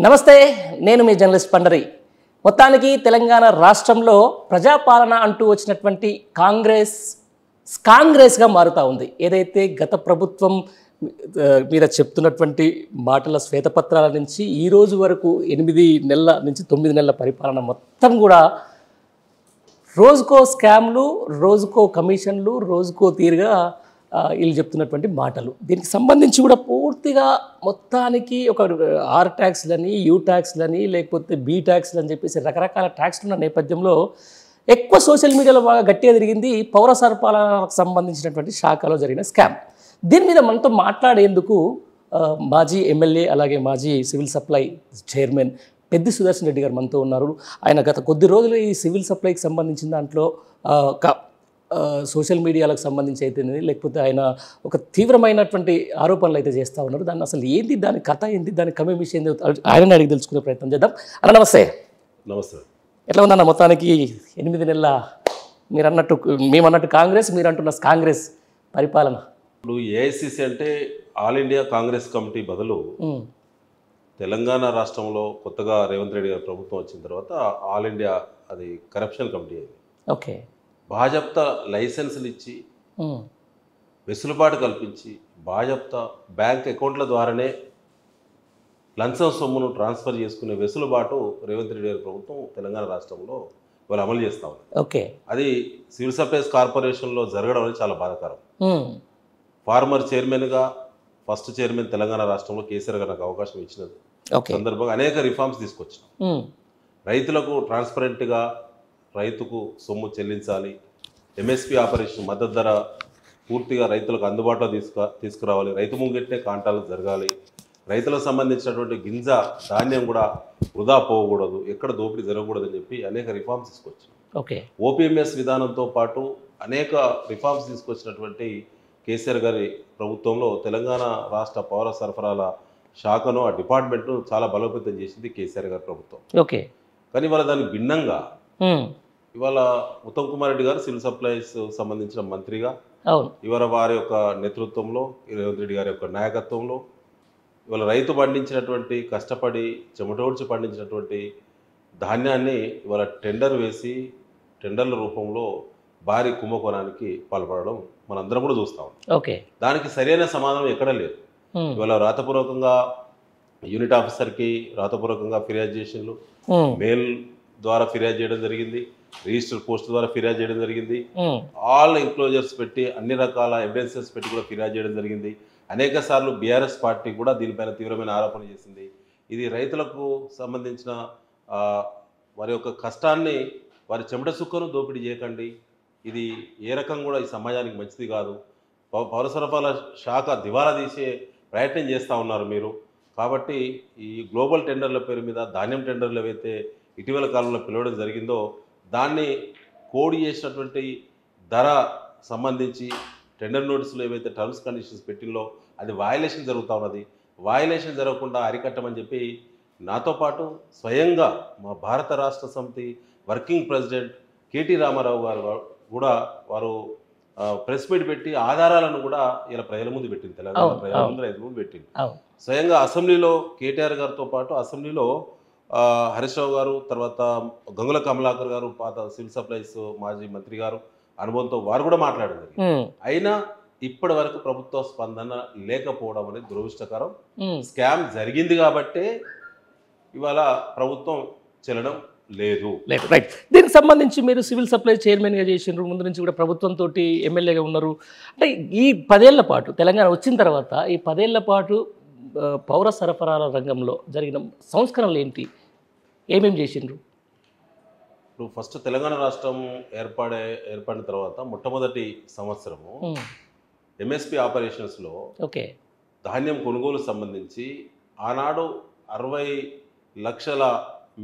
నమస్తే, నేను మీ జర్నలిస్ట్ పండరి. మొత్తానికి తెలంగాణ రాష్ట్రంలో ప్రజాపాలన అంటూ వచ్చినటువంటి కాంగ్రెస్గా మారుతూ ఉంది. ఏదైతే గత ప్రభుత్వం మీద చెప్తున్నటువంటి మాటల శ్వేతపత్రాల నుంచి ఈ రోజు వరకు 8 నెలల నుంచి 9 నెలల పరిపాలన మొత్తం కూడా రోజుకో స్కామ్లు, రోజుకో కమిషన్లు, రోజుకో తీరుగా వీళ్ళు చెప్తున్నటువంటి మాటలు. దీనికి సంబంధించి కూడా పూర్తిగా మొత్తానికి ఒక ఆర్ ట్యాక్స్లని, యూ ట్యాక్స్లని, లేకపోతే బీ ట్యాక్స్లు అని చెప్పేసి రకరకాల ట్యాక్స్లు ఉన్న నేపథ్యంలో ఎక్కువ సోషల్ మీడియాలో బాగా గట్టిగా తిరిగింది పౌర సరఫరాలకు సంబంధించినటువంటి శాఖలో జరిగిన స్కామ్. దీని మీద మనతో మాట్లాడేందుకు మాజీ ఎమ్మెల్యే అలాగే మాజీ civil supply chairman Peddi Sudarshan Reddy గారు మనతో ఉన్నారు. ఆయన గత కొద్ది రోజులు ఈ సివిల్ సప్లైకి సంబంధించిన దాంట్లో సోషల్ మీడియాలకు సంబంధించి అయితే లేకపోతే ఆయన ఒక తీవ్రమైనటువంటి ఆరోపణలు అయితే చేస్తూ ఉన్నారు. దాన్ని అసలు ఏంటి, దాని కథ ఏంటి, దాని కమేమిషి ఏంటి ఆయన అడిగి తెలుసుకునే ప్రయత్నం చేద్దాం. అన్న నమస్తే. నమస్తే. ఎట్లా ఉందన్న మొత్తానికి 8 నెలల మేమన్నట్టు కాంగ్రెస్, మీరు అంటున్న కాంగ్రెస్ పరిపాలన? ఇప్పుడు ఏఐసిసి అంటే ఆల్ ఇండియా కాంగ్రెస్ కమిటీ బదులు తెలంగాణ రాష్ట్రంలో కొత్తగా రేవంత్ రెడ్డి గారి ప్రభుత్వం వచ్చిన తర్వాత ఆల్ ఇండియా అది కరప్షన్ కమిటీ అయింది. ఓకే. బాజప్తా లైసెన్సులు ఇచ్చి వెసులుబాటు కల్పించి బాజప్తా బ్యాంక్ అకౌంట్ల ద్వారానే లంచం సొమ్మును ట్రాన్స్ఫర్ చేసుకునే వెసులుబాటు రేవంత్ రెడ్డి గారి ప్రభుత్వం తెలంగాణ రాష్ట్రంలో వాళ్ళు అమలు చేస్తూ ఉంది. ఓకే. అది సివిల్ సప్లైస్ కార్పొరేషన్లో జరగడం అనేది చాలా బాధాకరం. ఫార్మర్ చైర్మన్గా ఫస్ట్ చైర్మన్ తెలంగాణ రాష్ట్రంలో కేసీఆర్ గారు నాకు అవకాశం ఇచ్చినది సందర్భంగా అనేక రిఫార్మ్స్ తీసుకొచ్చినాం. రైతులకు ట్రాన్స్పరెంట్గా రైతుకు సొమ్ము చెల్లించాలి, ఎంఎస్పి ఆపరేషన్ మద్దతు ధర పూర్తిగా రైతులకు అందుబాటులో తీసుకురావాలి, రైతు ముంగిట్నే కాంటాలు జరగాలి, రైతులకు సంబంధించినటువంటి గింజ ధాన్యం కూడా వృధా పోకూడదు, ఎక్కడ దోపిడీ జరగకూడదని చెప్పి అనేక రిఫార్మ్స్ తీసుకొచ్చినాం. ఓకే. ఓపీఎంఎస్ విధానంతో పాటు అనేక రిఫార్మ్స్ తీసుకొచ్చినటువంటి కేసీఆర్ గారి ప్రభుత్వంలో తెలంగాణ రాష్ట్ర పౌర సరఫరాల శాఖను, ఆ డిపార్ట్మెంట్ను చాలా బలోపేతం చేసింది కేసీఆర్ గారి ప్రభుత్వం. ఓకే. కానీ ఇవాళ దానికి భిన్నంగా ఇవాళ ఉత్తమ్ కుమార్ రెడ్డి గారు సివిల్ సప్లైస్ సంబంధించిన మంత్రిగా ఇవాళ వారి యొక్క నేతృత్వంలో, రేవంత్ రెడ్డి గారి యొక్క నాయకత్వంలో ఇవాళ రైతు పండించినటువంటి కష్టపడి చెమటోడ్చి పండించినటువంటి ధాన్యాన్ని ఇవాళ టెండర్ వేసి టెండర్ల రూపంలో భారీ కుంభకోణానికి పాల్పడడం మనందరం కూడా చూస్తాం. ఓకే. దానికి సరైన సమాధానం ఎక్కడ లేదు. ఇవాళ రాతపూర్వకంగా యూనిట్ ఆఫీసర్కి రాతపూర్వకంగా ఫిర్యాదు చేసినట్లు, మెయిల్ ద్వారా ఫిర్యాదు చేయడం జరిగింది, రిజిస్టర్ పోస్ట్ ద్వారా ఫిర్యాదు చేయడం జరిగింది, ఆల్ ఎంక్లోజర్స్ పెట్టి అన్ని రకాల ఎవిడెన్సెస్ పెట్టి కూడా ఫిర్యాదు చేయడం జరిగింది. అనేక సార్లు బీఆర్ఎస్ పార్టీ కూడా దీనిపైన తీవ్రమైన ఆరోపణ చేసింది. ఇది రైతులకు సంబంధించిన వారి యొక్క కష్టాన్ని, వారి చెమట సుక్కను దోపిడీ చేయకండి, ఇది ఏ రకం కూడా ఈ సమాజానికి మంచిది కాదు, పౌర సరఫరాల శాఖ దివాలా తీసే ప్రయత్నం చేస్తూ ఉన్నారు మీరు. కాబట్టి ఈ గ్లోబల్ టెండర్ల పేరు మీద ధాన్యం టెండర్లు ఏవైతే ఇటీవల కాలంలో పిలవడం జరిగిందో దాన్ని కోడ్ చేసినటువంటి ధర సంబంధించి టెండర్ నోటీసులు ఏవైతే టర్మ్స్ కండిషన్స్ పెట్టిందో అది వయలేషన్ జరుగుతూ ఉన్నది. వయలేషన్ జరగకుండా అరికట్టమని చెప్పి నాతో పాటు స్వయంగా మా భారత రాష్ట్ర సమితి వర్కింగ్ ప్రెసిడెంట్ కేటీ రామారావు గారు కూడా వారు ప్రెస్ మీట్ పెట్టి ఆధారాలను కూడా ఇలా ప్రజల ముందు పెట్టింది, తెలంగాణ ప్రజల ముందు రైతుల ముందు పెట్టింది. స్వయంగా అసెంబ్లీలో కేటీఆర్ గారితో పాటు అసెంబ్లీలో హరీష్ రావు గారు, తర్వాత గంగుల కమలాకర్ గారు, పాత సివిల్ సప్లైస్ మాజీ మంత్రి గారు అనుభవంతో వారు కూడా మాట్లాడడం జరిగింది. అయినా ఇప్పటి వరకు ప్రభుత్వ స్పందన లేకపోవడం అనేది దురదృష్టకరం. స్కామ్ జరిగింది కాబట్టే ఇవాళ ప్రభుత్వం చెల్లడం లేదు. రైట్. దీనికి సంబంధించి మీరు సివిల్ సప్లై చైర్మన్గా చేసినారు, ముందు నుంచి కూడా ప్రభుత్వంతో ఎమ్మెల్యేగా ఉన్నారు. అంటే ఈ 10 ఏళ్ల పాటు తెలంగాణ వచ్చిన తర్వాత ఈ 10 ఏళ్ల పాటు పౌర సరఫరాల రంగంలో జరిగిన సంస్కరణలు ఏంటి, ఏమేమి చేసిండ్రు? ఇప్పుడు ఫస్ట్ తెలంగాణ రాష్ట్రం ఏర్పడిన తర్వాత మొట్టమొదటి సంవత్సరము ఎంఎస్పి ఆపరేషన్స్లో ధాన్యం కొనుగోలు సంబంధించి ఆనాడు 60 లక్షల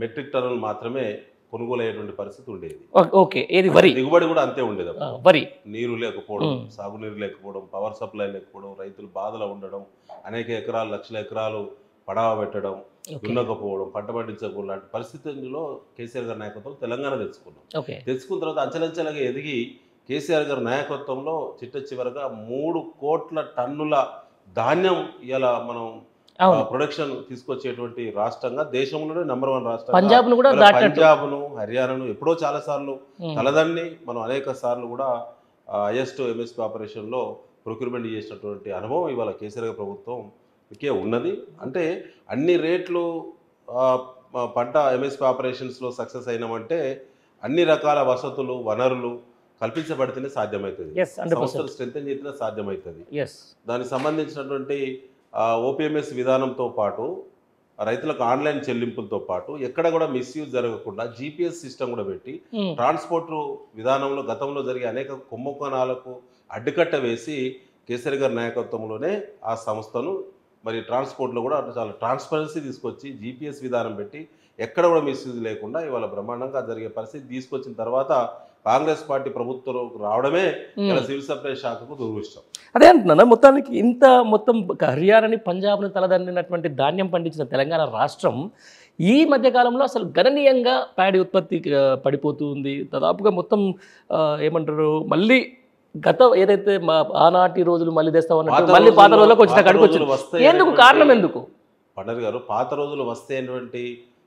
మెట్రిక్ టన్నులు మాత్రమే కొనుగోలు అయ్యేటువంటి పరిస్థితి ఉండేది. ఓకే. ఏది వరి దిగుబడి కూడా అంతే ఉండేది. వరి నీరు లేకపోవడం, సాగునీరు లేకపోవడం, పవర్ సప్లై లేకపోవడం, రైతులు బాధలో ఉండడం, అనేక ఎకరాలు లక్షల ఎకరాలు పడావ పెట్టడం, దున్నకపోవడం, పంట పండించకపోవడం లాంటి పరిస్థితుల్లో కేసీఆర్ గారి నాయకత్వంలో తెలంగాణ తెచ్చుకున్నాం. తెచ్చుకున్న తర్వాత అంచెలంచెలుగా ఎదిగి కేసీఆర్ గారి నాయకత్వంలో చిట్ట చివరగా 3 కోట్ల టన్నుల ధాన్యం ఇలా మనం ప్రొడక్షన్ తీసుకొచ్చేటువంటి రాష్ట్రంగా దేశంలోనే #1 రాష్ట్రం పంజాబ్ను కూడా పంజాబ్ను హర్యానాను ఎప్పుడో చాలా సార్లు తలదన్ని మనం అనేక సార్లు కూడా హైయెస్ట్ ఎంఎస్పీ ఆపరేషన్లో ప్రొక్యూర్మెంట్ చేసినటువంటి అనుభవం ఇవాళ కేసీఆర్ ప్రభుత్వంకే ఉన్నది. అంటే అన్ని రేట్లు పంట ఎంఎస్పీ ఆపరేషన్స్లో సక్సెస్ అయినామంటే అన్ని రకాల వసతులు వనరులు కల్పించబడితేనే సాధ్యమవుతుంది. సంస్థలు స్ట్రెంథెన్ చేస్తేనే సాధ్యమవుతుంది. దానికి సంబంధించినటువంటి ఓపీఎంఎస్ విధానంతో పాటు రైతులకు ఆన్లైన్ చెల్లింపులతో పాటు ఎక్కడ కూడా మిస్యూజ్ జరగకుండా జీపీఎస్ సిస్టమ్ కూడా పెట్టి ట్రాన్స్పోర్ట్ విధానంలో గతంలో జరిగే అనేక కుంభకోణాలకు అడ్డుకట్ట వేసి కేసీఆర్ గారి నాయకత్వంలోనే ఆ సంస్థను మరి ట్రాన్స్పోర్ట్లో కూడా చాలా ట్రాన్స్పరెన్సీ తీసుకొచ్చి జీపీఎస్ విధానం పెట్టి ఎక్కడ కూడా మిస్యూజ్ లేకుండా ఇవాళ బ్రహ్మాండంగా జరిగే పరిస్థితి తీసుకొచ్చిన తర్వాత కాంగ్రెస్ పార్టీ ప్రభుత్వంలోకి రావడమే సివిల్ సప్లై శాఖకు దురదృష్టం. అదే అంటున్నా, మొత్తానికి ఇంత మొత్తం హర్యానాని పంజాబ్ను తలదన్నినటువంటి ధాన్యం పండించిన తెలంగాణ రాష్ట్రం ఈ మధ్యకాలంలో అసలు గణనీయంగా ప్యాడీ ఉత్పత్తి పడిపోతుంది. దాదాపుగా మొత్తం ఏమంటారు మళ్ళీ గత ఏదైతే ఆనాటి రోజులు మళ్ళీ తెస్తామన్నట్టు మళ్ళీ పాత రోజులకు వచ్చిన కడుకు వచ్చింది. ఎందుకు కారణం ఎందుకు? పండర్ గారు పాత రోజులు వస్తేటువంటి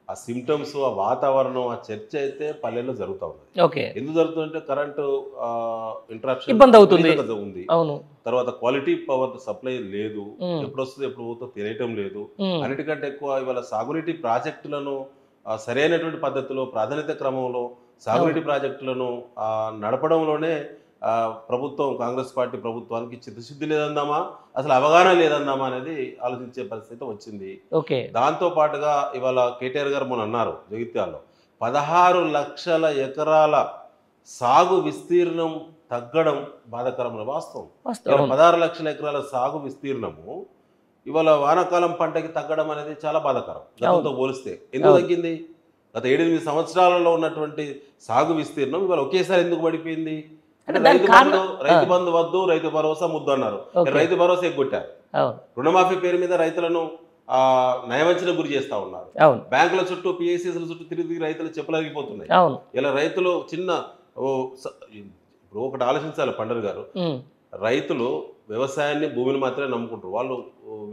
ఆ సిమ్టమ్స్ ఆ వాతావరణం ఆ చర్చ అయితే పల్లెల్లో జరుగుతూ ఉంది. ఎందుకు జరుగుతుందంటే కరెంటు ఇంటరప్షన్ ఇబ్బంది అవుతుంది ఉంది. తర్వాత క్వాలిటీ పవర్ సప్లై లేదు, ఎప్పుడు వస్తుంది ఎప్పుడు పోతుందో తెలియటం లేదు. అన్నిటికంటే ఎక్కువ ఇవాళ సాగునీటి ప్రాజెక్టులను సరైనటువంటి పద్ధతిలో ప్రాధాన్యత క్రమంలో సాగునీటి ప్రాజెక్టులను నడపడంలోనే ప్రభుత్వం కాంగ్రెస్ పార్టీ ప్రభుత్వానికి చిత్తశుద్ధి లేదందామా అసలు అవగాహన లేదందామా అనేది ఆలోచించే పరిస్థితి వచ్చింది. దాంతో పాటుగా ఇవాళ కేటీఆర్ గారు మొన్న అన్నారు జగిత్యాలలో 16 లక్షల ఎకరాల సాగు విస్తీర్ణం తగ్గడం బాధాకరమైన వాస్తవం. 16 లక్షల ఎకరాల సాగు విస్తీర్ణము ఇవాళ వానాకాలం పంటకి తగ్గడం అనేది చాలా బాధాకరం గతంతో పోలిస్తే. ఎందుకు తగ్గింది? గత 7-8 సంవత్సరాలలో ఉన్నటువంటి సాగు విస్తీర్ణం ఇవాళ ఒకేసారి ఎందుకు పడిపోయింది? రైతు బంధు వద్దు, రైతు భరోసా ముద్దు అన్నారు. రైతు భరోసా ఎగ్గొట్టారు. రుణమాఫీ పేరు మీద రైతులను నయవంచన గురి చేస్తా ఉన్నారు. బ్యాంకుల చుట్టూ పిఐసిల చుట్టూ తిరిగి రైతులు చెప్పులరిగిపోతున్నాయి. ఇలా రైతులు చిన్న ఇప్పుడు ఒకటి ఆలోచించాలి పండర్ గారు, రైతులు వ్యవసాయాన్ని భూమిని మాత్రమే నమ్ముకుంటారు. వాళ్ళు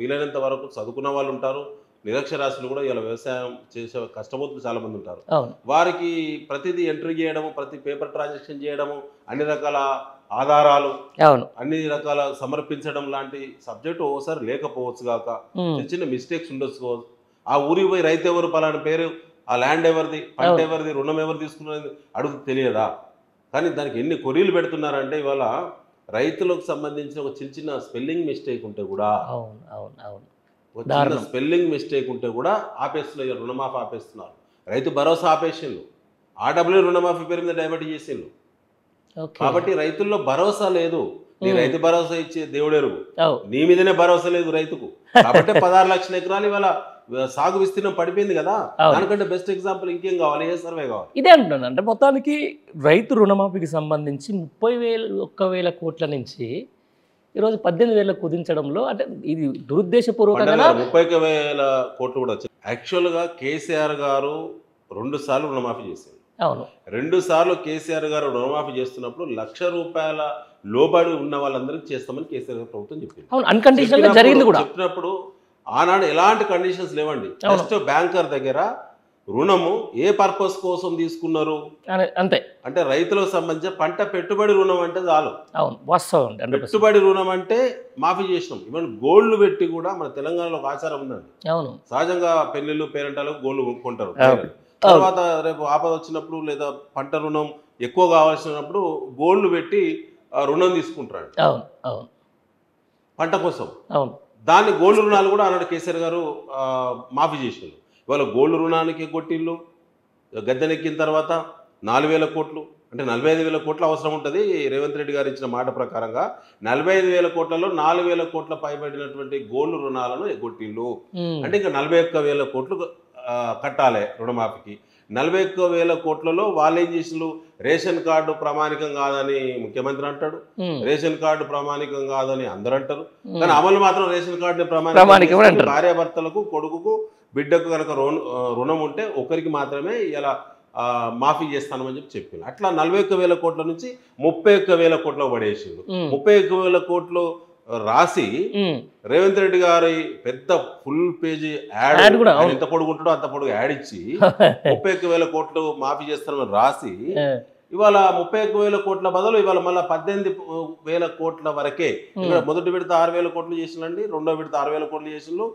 వీలైనంత వరకు చదువుకున్న వాళ్ళు ఉంటారు, నిరక్షరాస్యులు కూడా ఇలా వ్యవసాయం చేసే కష్టపోతులు చాలా మంది ఉంటారు. వారికి ప్రతిదీ ఎంట్రీ చేయడము, ప్రతి పేపర్ ట్రాన్సాక్షన్ చేయడము, అన్ని రకాల ఆధారాలు అన్ని రకాల సమర్పించడం లాంటి సబ్జెక్టు ఓసారి లేకపోవచ్చు కాక చిన్న చిన్న మిస్టేక్స్ ఉండొచ్చు. ఆ ఊరికి పోయి రైతు ఎవరు, పలానా పేరు, ఆ ల్యాండ్ ఎవరిది, పంట ఎవరిది, రుణం ఎవరు తీసుకున్నది అడుగు తెలియదా? కానీ దానికి ఎన్ని కొరీలు పెడుతున్నారంటే ఇవాళ రైతులకు సంబంధించిన ఒక చిన్న చిన్న స్పెల్లింగ్ మిస్టేక్ ఉంటే కూడా స్పెల్లింగ్ మిస్టేక్ ఉంటే కూడా ఆపేస్తున్నారు. రుణమాఫీ ఆపేస్తున్నారు, రైతు భరోసా ఆపేసిండు, ఆర్డబ్ల్యూ రుణమాఫీ పేరు మీద డైవర్ట్ చేసిండు. కాబట్టి రైతుల్లో భరోసా లేదు. నీ రైతు భరోసా ఇచ్చే దేవుడెరుగు, నీ మీదనే భరోసా లేదు రైతుకు. కాబట్టి 16 లక్షల ఎకరాలు ఇవాళ సాగు విస్తీర్ణం పడిపోయింది కదా. దానికంటే బెస్ట్ ఎగ్జాంపుల్ ఇంకేం కావాలి? ఏ సర్వే కావాలి? ఇదే అంటున్నాను. అంటే మొత్తానికి రైతు రుణమాఫీకి సంబంధించి 31,000 కోట్ల నుంచి ఈరోజు 18,000 కుదించడంలో అంటే ఇది దురుద్దేశపూర్వకంగా 31,000 కోట్లు కూడా వచ్చింది. యాక్చువల్గా కేసీఆర్ గారు 2 సార్లు రుణమాఫీ చేశారు. 2 సార్లు కేసీఆర్ గారు రుణమాఫీ చేస్తున్నప్పుడు ₹1,00,000 లోబడి ఉన్న వాళ్ళందరికీ చేస్తామని కేసీఆర్ గారు ప్రభుత్వం చెప్పింది. అన్కండిషనల్ జరిగింది కూడా. చెప్పినప్పుడు ఆనాడు ఎలాంటి కండిషన్స్ లేవండి. జస్ట్ బ్యాంకర్ దగ్గర రుణము ఏ పర్పస్ కోసం తీసుకున్నారు అంతే. అంటే రైతులకు సంబంధించిన పంట పెట్టుబడి రుణం అంటే చాలు. పెట్టుబడి రుణం అంటే మాఫీ చేసినాం. ఈవెన్ గోల్డ్ పెట్టి కూడా మన తెలంగాణలో ఒక ఆచారం ఉందండి. సహజంగా పెళ్లిళ్ళు పేరెంటాలకు గోల్డ్ కొంటారు. తర్వాత రేపు ఆపద వచ్చినప్పుడు లేదా పంట రుణం ఎక్కువ కావాల్సినప్పుడు గోల్డ్ పెట్టి రుణం తీసుకుంటారు పంట కోసం. దాన్ని గోల్డ్ రుణాలు కూడా ఆనాడు కేసీఆర్ గారు మాఫీ చేసిండు. ఇవాళ గోల్డ్ రుణానికి కొట్టిళ్ళు గద్దెనెక్కిన తర్వాత 4,000 కోట్లు అంటే 45,000 కోట్లు అవసరం ఉంటుంది. రేవంత్ రెడ్డి గారు ఇచ్చిన మాట ప్రకారంగా 45,000 కోట్లలో 4,000 కోట్ల పైబడినటువంటి గోల్డ్ రుణాలను ఎగ్గొట్టిళ్ళు. అంటే ఇంకా 41,000 కోట్లు కట్టాలి రుణమాఫీకి. 41,000 కోట్లలో వాళ్ళు ఏం చేసిళ్ళు, రేషన్ కార్డు ప్రామాణికం కాదని ముఖ్యమంత్రి అంటాడు, రేషన్ కార్డు ప్రామాణికం కాదని అందరూ అంటారు. కానీ అమలు మాత్రం రేషన్ కార్డు ప్రామాణికం. భార్యాభర్తలకు, కొడుకుకు, బిడ్డకు కనుక రుణం ఉంటే ఒకరికి మాత్రమే ఇలా మాఫీ చేస్తానని చెప్పి అట్లా 41,000 కోట్ల నుంచి 31,000 కోట్లకు పడేసిండు. 31,000 కోట్లు రాసి ఉమ్. రేవంత్ రెడ్డి గారి పెద్ద ఫుల్ పేజీ యాడ్ Ad కూడా, ఆయన ఎంత పొడుగుంటాడో అంత పొడుగు యాడ్ ఇచ్చి 31,000 కోట్లు మాఫీ చేస్తారని రాసి ఇవాళ 31,000 కోట్ల బదులు ఇవాళ మళ్ళీ 18,000 కోట్ల వరకే. ఇక్కడ మొదటి విడత 6,000 కోట్లు చేసిందండి, రెండో విడత 6,000 కోట్లు చేసిండ్రు,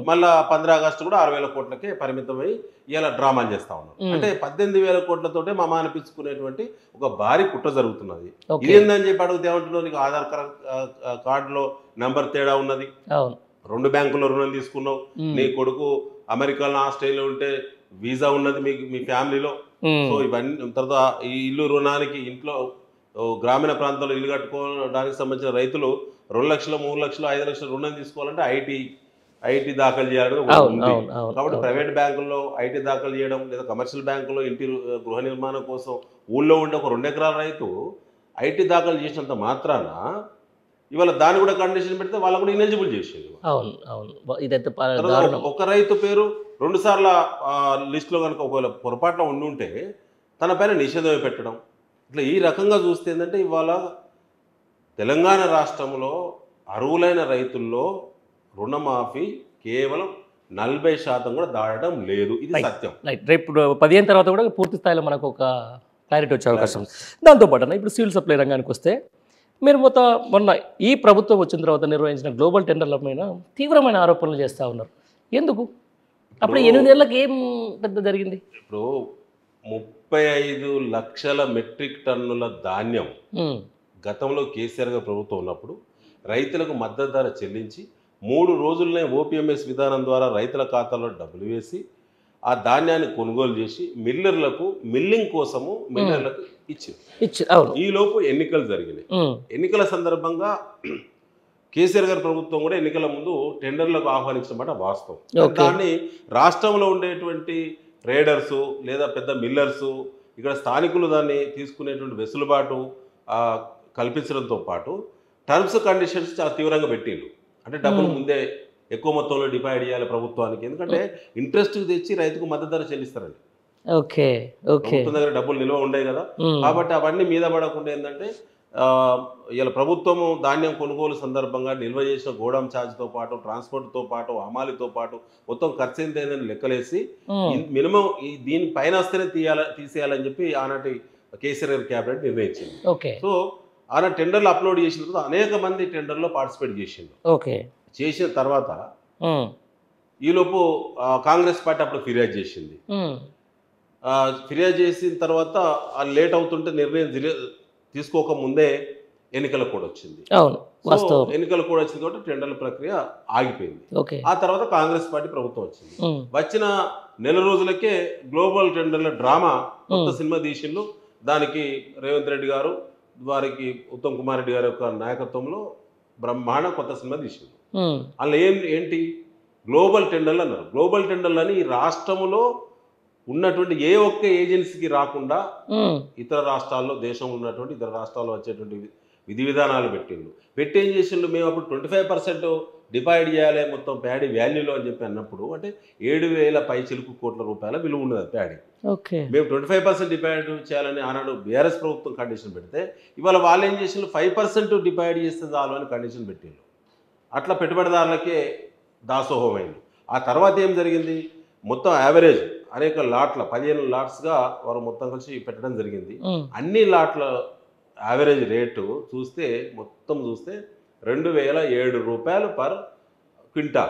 మళ్ళా 15 ఆగస్టు కూడా 6,000 కోట్లకే పరిమితమై ఇలా డ్రామాలు చేస్తా ఉన్నారు. అంటే 18,000 కోట్లతోటే మమ అనిపించుకునేటువంటి ఒక భారీ కుట్ర జరుగుతున్నది. ఇదేందని చెప్పి అడిగితే ఏమంటున్నారు, నీకు ఆధార్ కార్డులో నంబర్ తేడా ఉన్నది, 2 బ్యాంకుల్లో రుణం తీసుకున్నావు, నీ కొడుకు అమెరికాలో ఆస్ట్రేలియా ఉంటే వీసా ఉన్నది మీకు మీ ఫ్యామిలీలో. సో ఇవన్నీ తర్వాత ఈ ఇల్లు రుణానికి ఇంట్లో గ్రామీణ ప్రాంతాల్లో ఇల్లు కట్టుకోవడానికి సంబంధించిన రైతులు 2 లక్షలు 3 లక్షలు 5 లక్షలు రుణం తీసుకోవాలంటే ఐటీ దాఖలు చేయాలని ఉంది. కాబట్టి ప్రైవేట్ బ్యాంకుల్లో ఐటీ దాఖలు చేయడం లేదా కమర్షియల్ బ్యాంకుల్లో ఇంటి గృహ నిర్మాణం కోసం ఊళ్ళో ఉండే ఒక 2 ఎకరాల రైతు ఐటీ దాఖలు చేసినంత మాత్రాన ఇవాళ దాన్ని కూడా కండిషన్ పెడితే వాళ్ళకు కూడా ఇనెలిజిబుల్ చేసేది. ఒక రైతు పేరు 2 సార్ల లిస్టులో కనుక ఒకవేళ పొరపాటున ఉంటే తన పైన నిషేధం పెట్టడం, ఇట్లా ఈ రకంగా చూస్తే ఏంటంటే ఇవాళ తెలంగాణ రాష్ట్రంలో అర్హులైన రైతుల్లో రుణమాఫీ కేవలం 40% కూడా దాటడం లేదు. ఇది సత్యం. రేపు 15 తర్వాత కూడా పూర్తి స్థాయిలో మనకు ఒక క్లారిటీ వచ్చే అవకాశం ఉంది. దాంతోపాటు అన్న ఇప్పుడు సివిల్ సప్లై రంగానికి వస్తే మీరు మొన్న ఈ ప్రభుత్వం వచ్చిన తర్వాత నిర్వహించిన గ్లోబల్ టెండర్ల పైన తీవ్రమైన ఆరోపణలు చేస్తూ ఉన్నారు. ఎందుకు? అప్పుడు 8 ఏళ్ళకి ఏం పెద్ద జరిగింది? ఇప్పుడు 35 లక్షల మెట్రిక్ టన్నుల ధాన్యం గతంలో కేసీఆర్ గారు ప్రభుత్వం ఉన్నప్పుడు రైతులకు మద్దతు ధర చెల్లించి 3 రోజులనే ఓపీఎంఎస్ విధానం ద్వారా రైతుల ఖాతాలో డబ్బులు వేసి ఆ ధాన్యాన్ని కొనుగోలు చేసి మిల్లర్లకు మిల్లింగ్ కోసము మిల్లర్లకు ఇచ్చారు. ఈ లోపు ఎన్నికలు జరిగినాయి. ఎన్నికల సందర్భంగా కేసీఆర్ గారి ప్రభుత్వం కూడా ఎన్నికల ముందు టెండర్లకు ఆహ్వానించమాట వాస్తవం. దాన్ని రాష్ట్రంలో ఉండేటువంటి ట్రేడర్సు లేదా పెద్ద మిల్లర్సు ఇక్కడ స్థానికులు దాన్ని తీసుకునేటువంటి వెసులుబాటు కల్పించడంతో పాటు టర్మ్స్ కండిషన్స్ చాలా తీవ్రంగా పెట్టిండ్రు. అంటే డబ్బులు ముందే ఎక్కువ మొత్తంలో డిపాజిట్ చేయాలి ప్రభుత్వానికి, ఎందుకంటే ఇంట్రెస్ట్ తెచ్చి రైతుకు మద్దతు ధర చెల్లిస్తారండి. ప్రభుత్వం దగ్గర డబ్బులు నిల్వ ఉండేవి కదా, కాబట్టి అవన్నీ మీద పడకుండా ఏంటంటే ఇలా ప్రభుత్వము ధాన్యం కొనుగోలు సందర్భంగా నిల్వ చేసిన గోడాం ఛార్జ్తో పాటు ట్రాన్స్పోర్ట్తో పాటు హమాలీతో పాటు మొత్తం ఖర్చు ఎంత అయిందని లెక్కలేసి మినిమం దీని పైన వస్తేనే తీసేయాలని చెప్పి ఆనాటి కేసీఆర్ గారి క్యాబినెట్ నిర్ణయించింది. సో ఆనా టెండర్లు అప్లోడ్ చేసిన తర్వాత అనేక మంది టెండర్లో పార్టిసిపేట్ చేసిండ్రు. చేసిన తర్వాత ఈలోపు కాంగ్రెస్ పార్టీ అప్పుడు ఫిర్యాదు చేసింది. ఫిర్యాదు చేసిన తర్వాత లేట్ అవుతుంటే నిర్ణయం తీసుకోక ముందే ఎన్నికల కోడ్ వచ్చింది. ఎన్నికల కోడ్ వచ్చింది కాబట్టి టెండర్ల ప్రక్రియ ఆగిపోయింది. ఆ తర్వాత కాంగ్రెస్ పార్టీ ప్రభుత్వం వచ్చింది. వచ్చిన నెల రోజులకే గ్లోబల్ టెండర్ల డ్రామా కొత్త సినిమా తీసిండ్రు. దానికి రేవంత్ రెడ్డి గారు వారికి ఉత్తమ్ కుమార్ రెడ్డి గారి యొక్క నాయకత్వంలో బ్రహ్మాండ కొత్త సినిమా తీసిండ్రు. అందులో ఏంటి గ్లోబల్ టెండర్లు అన్నారు. గ్లోబల్ టెండర్లు అని ఈ రాష్ట్రంలో ఉన్నటువంటి ఏ ఒక్క ఏజెన్సీకి రాకుండా ఇతర రాష్ట్రాల్లో దేశంలో ఉన్నటువంటి ఇతర రాష్ట్రాల్లో వచ్చేటువంటి విధి విధానాలు పెట్టి ఏం చేసిండ్రు, మేము అప్పుడు 25% డిపాజిట్ చేయాలి మొత్తం ప్యాడీ వాల్యూలో అని చెప్పి అన్నప్పుడు అంటే 7,000 కోట్ల రూపాయల విలువ ఉన్నది ప్యాడీ. మేము 25% డిపాజిట్ చేయాలని ఆనాడు బీఆర్ఎస్ ప్రభుత్వం కండిషన్ పెడితే ఇవాళ వాళ్ళు ఏం చేసిండ్రు 5% డిపాజిట్ చేస్తే చాలు అని కండిషన్ పెట్టిండ్రు. అట్లా పెట్టుబడిదారులకే దాసోహం అయింది. ఆ తర్వాత ఏం జరిగింది, మొత్తం యావరేజ్ అనేక లాట్ల 15 లాట్స్గా వారు మొత్తం కలిసి పెట్టడం జరిగింది. అన్ని లాట్ల యావరేజ్ రేటు మొత్తం చూస్తే 2,007 రూపాయలు పర్ క్వింటా.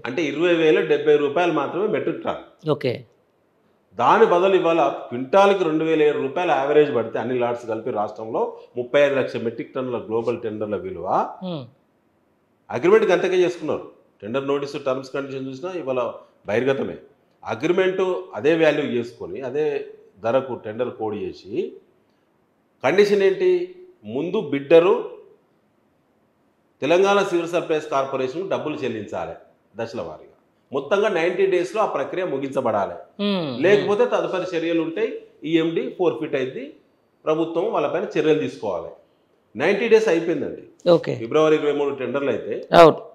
అంటే 20,070 రూపాయలు మాత్రమే మెట్రిక్ టన్. దాని బదులు ఇవాళ క్వింటాల్కి 2,007 రూపాయలు యావరేజ్ పడితే అన్ని లాట్స్ కలిపి రాష్ట్రంలో 35 లక్షల మెట్రిక్ టన్నుల గ్లోబల్ టెండర్ల విలువ. అగ్రిమెంట్కి అంతకే చేసుకున్నారు. టెండర్ నోటీసు టర్మ్స్ కండిషన్ చూసినా ఇవాళ బహిర్గతమే. అగ్రిమెంటు అదే వాల్యూ చేసుకొని అదే ధరకు టెండర్ కోడ్ చేసి కండిషన్ ఏంటి, ముందు bidder Telangana civil supplies corporation డబ్బులు చెల్లించాలి దశల వారీగా, మొత్తంగా 90 డేస్లో ఆ ప్రక్రియ ముగించబడాలి. లేకపోతే తదుపరి చర్యలు ఉంటాయి, ఈఎండి ఫోర్ఫిట్ అయింది, ప్రభుత్వం వాళ్ళపైన చర్యలు తీసుకోవాలి. 90 డేస్ అయిపోయిందండి. ఫిబ్రవరి 23 టెండర్లు అయితే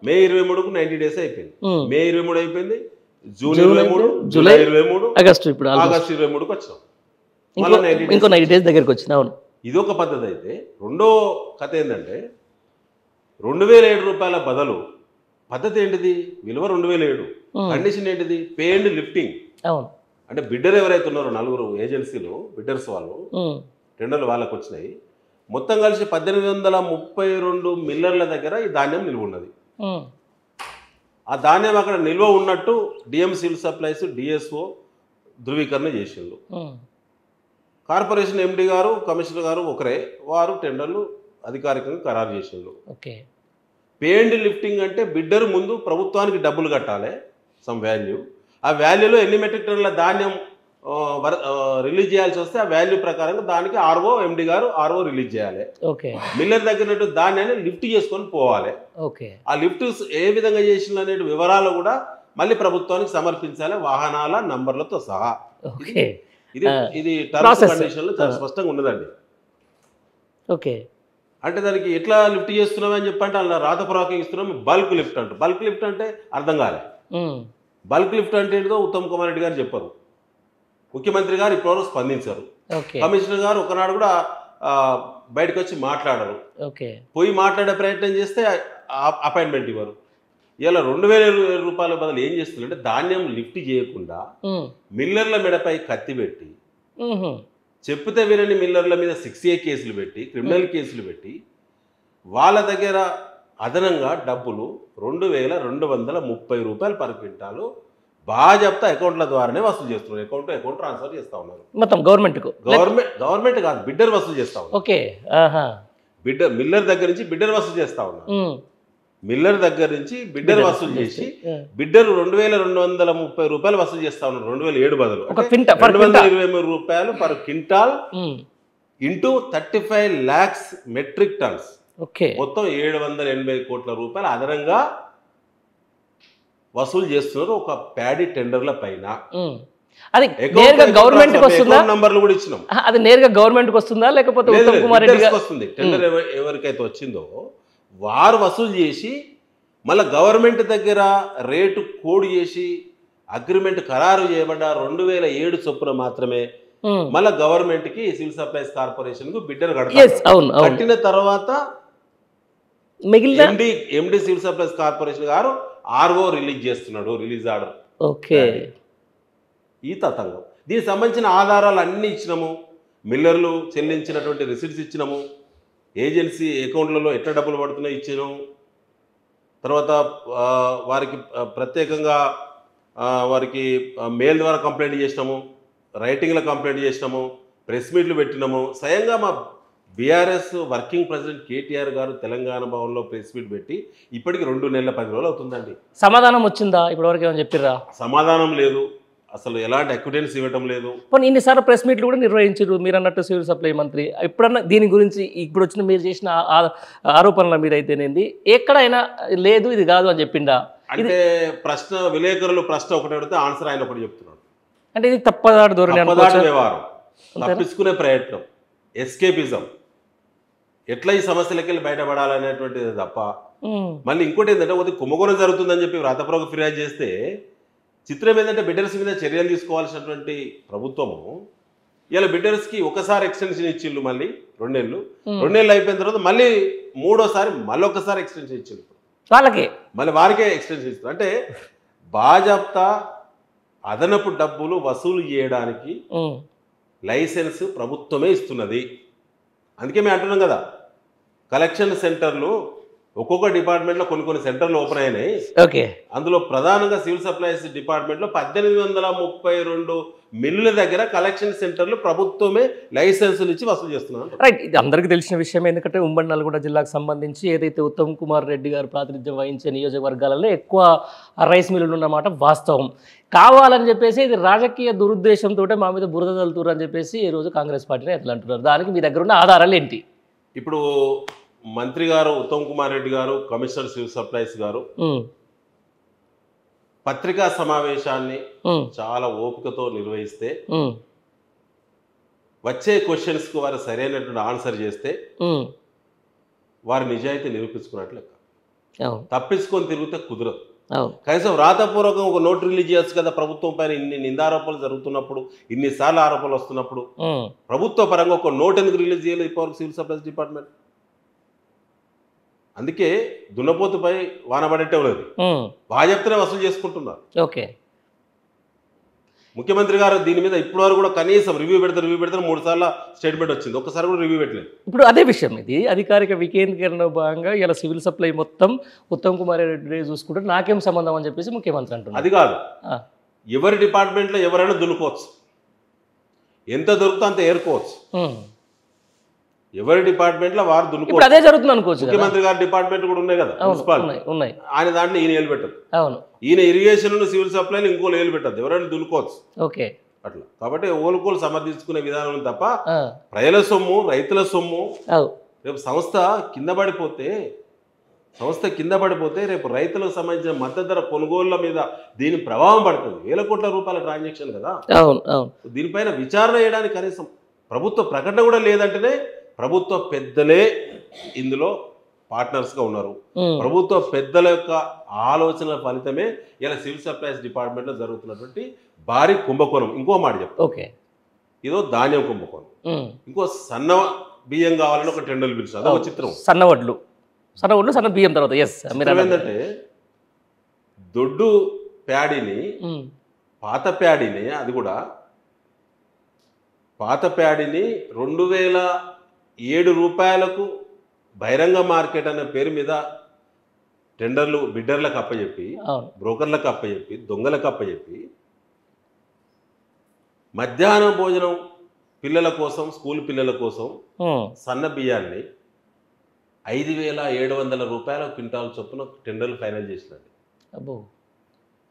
మే 23కు 90 డేస్ అయిపోయింది. మే 23 అయిపోయింది, జూన్ 23, జూలై 23, ఆగస్టు 23కు వచ్చినాం. ఇంకో 90 డేస్ దగ్గరికి వచ్చిన. ఇదొక పద్ధతి అయితే, రెండో కథ ఏంటంటే 2,007 రూపాయల బదులు పద్ధతి ఏంటిది? విలువ 2,007, కండిషన్ ఏంటిది? Pay and lifting. అవును. అంటే బిడ్డర్ ఎవరైతే ఉన్నారో 4 ఏజెన్సీలు బిడ్డర్స్ వాళ్ళు టెండర్లు వాళ్ళకు వచ్చినాయి. మొత్తం కలిసి 1,832 మిల్లర్ల దగ్గర ఈ ధాన్యం నిల్వ ఉన్నది. ఆ ధాన్యం అక్కడ నిల్వ ఉన్నట్టు డిఎం సివిల్ సప్లైస్ డిఎస్ఓ ధృవీకరణ చేసిండు. కార్పొరేషన్ ఎండి గారు కమిషనర్ గారు ఒకరే, వారు టెండర్లు అధికారికంగా ఖరారు చేసిండు. పే అండ్ లిఫ్టింగ్ అంటే బిడ్డర్ ముందు ప్రభుత్వానికి డబ్బులు కట్టాలి, సమ్ వాల్యూ. ఆ వాల్యూలో ఎన్ని మెట్రిక్ టన్నుల ధాన్యం రిలీజ్ చేయాల్సి వస్తే ఆ వాల్యూ ప్రకారంగా దానికి ఆర్ఓ ఎండి గారు ఆర్ఓ రిలీజ్ చేయాలి. మిల్లర్ దగ్గర ధాన్యాన్ని లిఫ్ట్ చేసుకొని పోవాలి. ఆ లిఫ్ట్ ఏ విధంగా చేసిన అనే వివరాలు కూడా మళ్ళీ ప్రభుత్వానికి సమర్పించాలి, వాహనాల నంబర్లతో సహా. ఇది టర్మ్స్ కండిషన్లు చాలా స్పష్టంగా ఉన్నదండి. అంటే దానికి ఎట్లా లిఫ్ట్ చేస్తున్నామని అని చెప్పంటే అలా రాతపూర్వకంగా ఇస్తున్నాం. బల్క్ లిఫ్ట్ అంటారు. బల్క్ లిఫ్ట్ అంటే అర్థం కాలే. బల్క్ లిఫ్ట్ అంటే ఏంటో ఉత్తమ్ కుమార్ రెడ్డి గారు చెప్పారు, ముఖ్యమంత్రి గారు ఇప్పటివరకు స్పందించారు, కమిషనర్ గారు ఒకనాడు కూడా బయటకు వచ్చి మాట్లాడరు, పోయి మాట్లాడే ప్రయత్నం చేస్తే అపాయింట్మెంట్ ఇవ్వరు. ఇలా 2,007 రూపాయల బదులు ఏం చేస్తున్నారంటే ధాన్యం లిఫ్ట్ చేయకుండా మిల్లర్ల మెడపై కత్తి పెట్టి, చెప్తే వినని మిల్లర్ల మీద 6A కేసులు పెట్టి, క్రిమినల్ కేసులు పెట్టి, వాళ్ళ దగ్గర అదనంగా డబ్బులు 2,230 రూపాయలు పర్ క్వింటాలు బాజప్తా అకౌంట్ల ద్వారానే వసూలు చేస్తున్నారు. అకౌంట్ ట్రాన్స్ఫర్ చేస్తా ఉన్నారు. మొత్తం గవర్నమెంట్ కాదు, బిడ్డర్ వసూలు చేస్తా ఉన్నారు. మిల్లర్ దగ్గర నుంచి బిడ్డర్ వసూలు చేస్తా ఉన్నారు. మిల్లర్ దగ్గర నుంచి బిడ్డర్ వసూలు చేసి బిడ్డర్ 2,230 రూపాయలు వసూలు చేస్తా ఉన్నారు. 2,007 బదులు 223 రూపాయలు per quintal into 35 lakhs metric tons. మొత్తం 780 కోట్ల రూపాయలు అదనంగా వసూలు చేస్తున్నారు ఒక ప్యాడీ టెండర్ల పైన. అది నేరుగా గవర్నమెంట్ కి వస్తుందా? నంబర్లు కూడా ఇచ్చినాం. అది నేరుగా గవర్నమెంట్ కి వస్తుందా లేకపోతే ఉత్తమ్ కుమార్ రెడ్డి గారికి వస్తుంది? టెండర్ ఎవరికైతే వచ్చిందో వారు వసూలు చేసి మళ్ళీ గవర్నమెంట్ దగ్గర రేటు కోడ్ చేసి అగ్రిమెంట్ ఖరారు చేయబడ్డ 2,007 చొప్పున మాత్రమే మళ్ళీ గవర్నమెంట్ కి సివిల్ సప్లైస్ కార్పొరేషన్ కు బిడ్డర్ కడతారు. కట్టిన తర్వాత ఎండి సివిల్ సప్లైస్ కార్పొరేషన్ గారు ఆర్ఓ రిలీజ్ చేస్తున్నాడు, రిలీజ్ ఆర్డర్. ఈ తతంగం. దీనికి సంబంధించిన ఆధారాలు అన్నీ ఇచ్చినాము, మిల్లర్లు చెల్లించినటువంటి రిసిప్ట్స్ ఇచ్చినాము, ఏజెన్సీ అకౌంట్లలో ఎట్లా డబ్బులు పడుతున్నాయో ఇచ్చినాము. తర్వాత వారికి ప్రత్యేకంగా వారికి మెయిల్ ద్వారా కంప్లైంట్ చేసినాము, రైటింగ్లో కంప్లైంట్ చేసినాము, ప్రెస్ మీట్లు పెట్టినాము. స్వయంగా మా బీఆర్ఎస్ వర్కింగ్ ప్రెసిడెంట్ కేటీఆర్ గారు తెలంగాణ భవన్లో ప్రెస్ మీట్ పెట్టి ఇప్పటికి 2 నెలల 10 రోజులు అవుతుందండి. సమాధానం వచ్చిందా? ఇప్పటివరకు ఏమైనా చెప్పిర్రా? సమాధానం లేదు, అసలు ఎలాంటి అక్విడెన్స్ ఇవ్వటం లేదు. పోనీ ఇన్నిసార్లు ప్రెస్ మీట్లు కూడా నిర్వహించారు మీరు అన్నట్టు సివిల్ సప్లై మంత్రి. ఎప్పుడన్నా దీని గురించి ఇప్పుడు వచ్చిన మీరు చేసిన ఆరోపణల మీద అయితేనేది ఎక్కడైనా లేదు ఇది కాదు అని చెప్పిండా? అంటే విలేకరులు ప్రశ్న ఒకటి అడిగితే ఆన్సర్ ఆయన ఒకటి చెప్తున్నాడు. అంటే ఇది తప్పదాడు ధోరణి, వ్యవహారం, తప్పించుకునే ప్రయత్నం, ఎస్కేపిజం. ఎట్లా ఈ సమస్యలకి వెళ్ళి బయటపడాలనేటువంటిది తప్ప. మళ్ళీ ఇంకోటి ఏంటంటే కొద్దిగా కుంభకోణం జరుగుతుందని చెప్పి వ్రాతపూర్వక ఫిర్యాదు చేస్తే చిత్రం ఏంటంటే బిడ్డర్స్ మీద చర్యలు తీసుకోవాల్సినటువంటి ప్రభుత్వము ఇలా బిడ్డర్స్కి ఒకసారి ఎక్స్టెన్షన్ ఇచ్చిండ్రు, మళ్ళీ 2 నెలలు. 2 నెలలు అయిపోయిన తర్వాత మళ్ళీ 3వసారి మళ్ళీ ఒకసారి ఎక్స్టెన్షన్ ఇచ్చిండ్రు వాళ్ళకి, మళ్ళీ వారికే ఎక్స్టెన్షన్ ఇస్తారు. అంటే బాజాప్తా అదనపు డబ్బులు వసూలు చేయడానికి లైసెన్స్ ప్రభుత్వమే ఇస్తున్నది. అందుకే మేము అంటున్నాం కదా, కలెక్షన్ సెంటర్లు ఒక్కొక్క డిపార్ట్మెంట్లో కొన్ని సెంటర్లు ఓపెన్ అయినాయి. అందులో ప్రధానంగా సివిల్ సప్లైస్ డిపార్ట్మెంట్లో 1,832 మిల్లుల దగ్గర కలెక్షన్ సెంటర్లు ప్రభుత్వమే లైసెన్సులు ఇచ్చి వసూలు చేస్తున్నారు. రైట్, ఇది అందరికీ తెలిసిన విషయం. ఎందుకంటే ఉమ్మడి నల్గొండ జిల్లాకు సంబంధించి ఏదైతే ఉత్తమ్ కుమార్ రెడ్డి గారు ప్రాతినిధ్యం వహించే నియోజకవర్గాలలో ఎక్కువ రైస్ మిల్లులు ఉన్నమాట వాస్తవం. కావాలని చెప్పేసి ఇది రాజకీయ దురుద్దేశంతో మా మీద బురద తలుతురు అని చెప్పేసి ఈ రోజు కాంగ్రెస్ పార్టీని ఎట్లా అంటున్నారు. దానికి మీ దగ్గర ఉన్న ఆధారాలు ఏంటి? ఇప్పుడు మంత్రి గారు ఉత్తమ్ కుమార్ రెడ్డి గారు, కమిషనర్ సివిల్ సప్లైస్ గారు పత్రికా సమావేశాన్ని చాలా ఓపికతో నిర్వహిస్తే, వచ్చే క్వశ్చన్స్కు వారు సరైనటువంటి ఆన్సర్ చేస్తే వారి నిజాయితీ నిరూపించుకున్నట్లు లెక్క. తప్పించుకొని తిరిగితే కుదరదు. కనీసం వ్రాతపూర్వకం ఒక నోట్ రిలీజ్ చేయొచ్చు కదా. ప్రభుత్వం పైన ఇన్ని నిందారోపణలు జరుగుతున్నప్పుడు, ఇన్నిసార్లు ఆరోపణలు వస్తున్నప్పుడు ప్రభుత్వ పరంగా ఒక నోట్ ఎందుకు రిలీజ్ చేయలేదు ఇప్పటివరకు సివిల్ సప్లైస్ డిపార్ట్మెంట్? అందుకే దున్నపోతుపై వానబడేట్టే ఉన్నది. బాగా చెప్తేనే వసూలు చేసుకుంటున్నారు. ఓకే. ముఖ్యమంత్రి గారు దీని మీద ఇప్పటి వరకు కూడా కనీసం రివ్యూ పెడతారు 3 సార్లు స్టేట్మెంట్ వచ్చింది, ఒక్కసారి కూడా రివ్యూ పెట్టలేదు. ఇప్పుడు అదే విషయం, ఇది అధికారిక వికేంద్రీకరణ భాగంగా ఇలా సివిల్ సప్లై మొత్తం ఉత్తమ్ కుమార్ రెడ్డి చూసుకుంటే నాకేం సంబంధం అని చెప్పేసి ముఖ్యమంత్రి అంటున్నారు. అది కాదు, ఎవరి డిపార్ట్మెంట్లో ఎవరైనా దున్నుకోవచ్చు, ఎంత దొరుకుతుందో అంత ఏరుకోవచ్చు. ఎవరి డిపార్ట్మెంట్లో వారు దున్నుకోవచ్చు. అదే జరుగుతుంది అనుకోవచ్చు. ముఖ్యమంత్రి గారి డిపార్ట్మెంట్ కూడా ఉన్నాయి కదా, మున్సిపాలిటీ ఉన్నాయి. ఆయన దాంట్లో ఈయన ఏలు పెట్టదు. అవును, ఈయన ఇరిగేషన్ సివిల్ సప్లైలు ఇంకోళ్ళు ఏలు పెట్టద్దు, ఎవరైనా దున్నుకోవచ్చు. ఓకే. అట్లా కాబట్టి ఓలుకోలు సమర్థించుకునే విధానం తప్ప ప్రజల సొమ్ము, రైతుల సొమ్ము. రేపు సంస్థ కింద పడిపోతే రేపు రైతులకు సంబంధించిన మద్దతు ధర కొనుగోళ్ల మీద దీని ప్రభావం పడుతుంది. వేల కోట్ల రూపాయల ట్రాన్సాక్షన్ కదా. దీనిపైన విచారణ చేయడానికి కనీసం ప్రభుత్వ ప్రకటన కూడా లేదంటేనే ప్రభుత్వ పెద్దలే ఇందులో పార్ట్నర్స్గా ఉన్నారు. ప్రభుత్వ పెద్దల యొక్క ఆలోచనల ఫలితమే ఇలా సివిల్ సప్లైస్ డిపార్ట్మెంట్లో జరుగుతున్నటువంటి భారీ కుంభకోణం. ఇంకో మాట చెప్తాను, ఇదో ధాన్యం కుంభకోణం. ఇంకో సన్న బియ్యం కావాలని ఒక టెండర్లు పిలిచారు, అదొక చిత్రం. సన్న బియ్యం తర్వాత ఏంటంటే దొడ్డు ప్యాడీని, పాత ప్యాడీని, అది కూడా పాత ప్యాడీని 2007 రూపాయలకు బహిరంగ మార్కెట్ అనే పేరు మీద టెండర్లు బిడ్డర్లకు అప్పచెప్పి, బ్రోకర్లకు అప్పచెప్పి, దొంగలకు అప్పచెప్పి మధ్యాహ్నం భోజనం పిల్లల కోసం, స్కూల్ పిల్లల కోసం సన్న బియ్యాన్ని 5,700 రూపాయల క్వింటాల్ చొప్పున టెండర్లు ఫైనల్ చేసినది.